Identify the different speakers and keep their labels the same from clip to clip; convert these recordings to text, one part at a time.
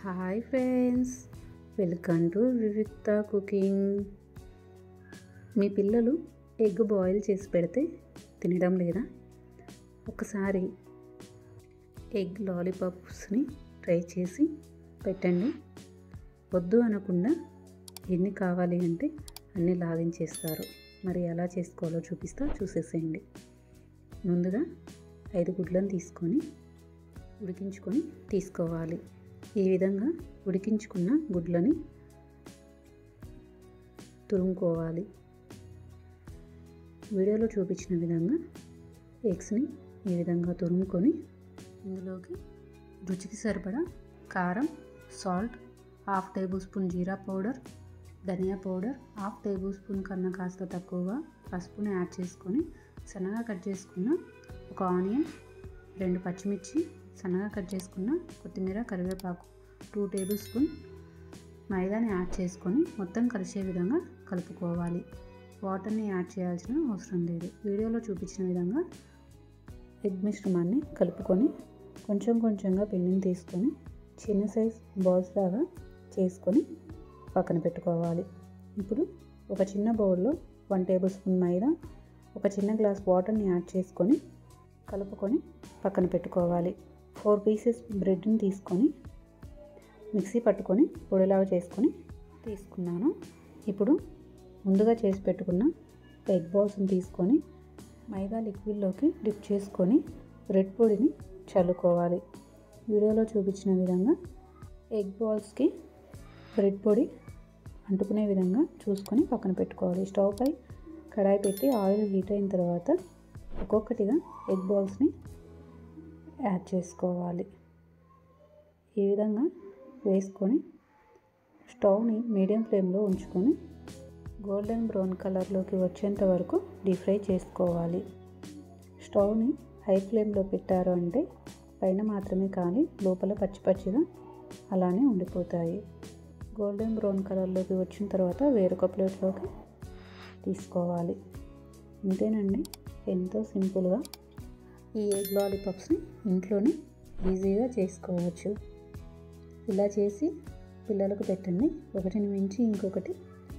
Speaker 1: Hi friends, welcome to వివిక్త cooking. మీ పిల్లలు egg boil చేసి పెడితే తినడం లేదా? ఒకసారి ఎగ్ లాలీపాప్స్ని ట్రై చేసి పెట్టండి. వద్దు అనకుండా ఎన్ని కావాలి అంటే అన్నీ లాగించేస్తారు. మరి ఎలా చేసుకోవాలో చూసేసేయండి. ముందుగా 5 గుడ్లను తీసుకొని ఉడికించుకొని తీసుకోవాలి. ఈ విధంగా ఉడికించుకున్న గుడ్లని తురుముకోవాలి. వీడియోలో చూపించిన విధంగా ఎగ్స్ని ఈ విధంగా తురుముకొని ఇందులోకి రుచికి సరిపడా కారం, సాల్ట్, 1/2 టేబుల్ స్పూన్ జీరా పౌడర్, ధనియా పౌడర్, 1/2 టేబుల్ స్పూన్ కన్నా కాస్త తక్కువగా పసుపుని యాడ్ చేసుకొని సన్నగా కట్ చేసుకున్న ఒక ఆనియన్, 2 పచ్చిమిర్చి, సన్నగా కట్ చేసుకున్న కొత్తిమీర, కరివేపాకు, 2 టేబుల్ స్పూన్ మైదాని యాడ్ చేసుకొని మొత్తం కలిసే విధంగా కలుపుకోవాలి. వాటర్ని యాడ్ చేయాల్సిన అవసరం లేదు. వీడియోలో చూపించిన విధంగా ఎగ్ మిశ్రమాన్ని కలుపుకొని కొంచెం కొంచెంగా పిండిని తీసుకొని చిన్న సైజ్ బాల్స్ లాగా చేసుకొని పక్కన పెట్టుకోవాలి. ఇప్పుడు ఒక చిన్న బౌల్లో 1 టేబుల్ స్పూన్ మైదా, ఒక చిన్న గ్లాస్ వాటర్ని యాడ్ చేసుకొని కలుపుకొని పక్కన పెట్టుకోవాలి. 4 పీసెస్ బ్రెడ్ని తీసుకొని మిక్సీ పట్టుకొని పొడిలాగా చేసుకొని తీసుకున్నాను. ఇప్పుడు ముందుగా చేసి పెట్టుకున్న ఎగ్ బాల్స్ని తీసుకొని మైదా లిక్విడ్లోకి డిప్ చేసుకొని బ్రెడ్ పొడిని చల్లుకోవాలి. వీడియోలో చూపించిన విధంగా ఎగ్ బాల్స్కి బ్రెడ్ పొడి అంటుకునే విధంగా చూసుకొని పక్కన పెట్టుకోవాలి. స్టవ్ పై కడాయి పెట్టి ఆయిల్ హీట్ అయిన తర్వాత ఒక్కొక్కటిగా ఎగ్ బాల్స్ని యాడ్ చేసుకోవాలి. ఈ విధంగా వేసుకొని స్టవ్ని మీడియం ఫ్లేమ్లో ఉంచుకొని గోల్డెన్ బ్రౌన్ కలర్లోకి వచ్చేంత వరకు డీప్ ఫ్రై చేసుకోవాలి. స్టవ్ని హై ఫ్లేమ్లో పెట్టారు అంటే పైన మాత్రమే కానీ లోపల పచ్చిగా అలానే ఉండిపోతాయి. గోల్డెన్ బ్రౌన్ కలర్లోకి వచ్చిన తర్వాత వేరొక ప్లేట్లోకి తీసుకోవాలి. ఇంతేనండి, ఎంతో సింపుల్గా ఈ ఎగ్ లాలీపాప్స్ని ఇంట్లోనే ఈజీగా చేసుకోవచ్చు. ఇలా చేసి పిల్లలకు పెట్టండి, ఒకటిని మించి ఇంకొకటి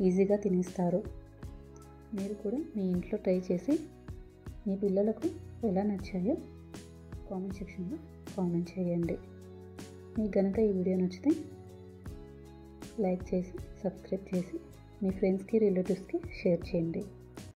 Speaker 1: ఈజీగా తినేస్తారు. మీరు కూడా మీ ఇంట్లో ట్రై చేసి మీ పిల్లలకు ఎలా నచ్చాయో కామెంట్ సెక్షన్లో కామెంట్ చేయండి. మీకు కనుక ఈ వీడియో నచ్చితే లైక్ చేసి సబ్స్క్రైబ్ చేసి మీ ఫ్రెండ్స్కి, రిలేటివ్స్కి షేర్ చేయండి.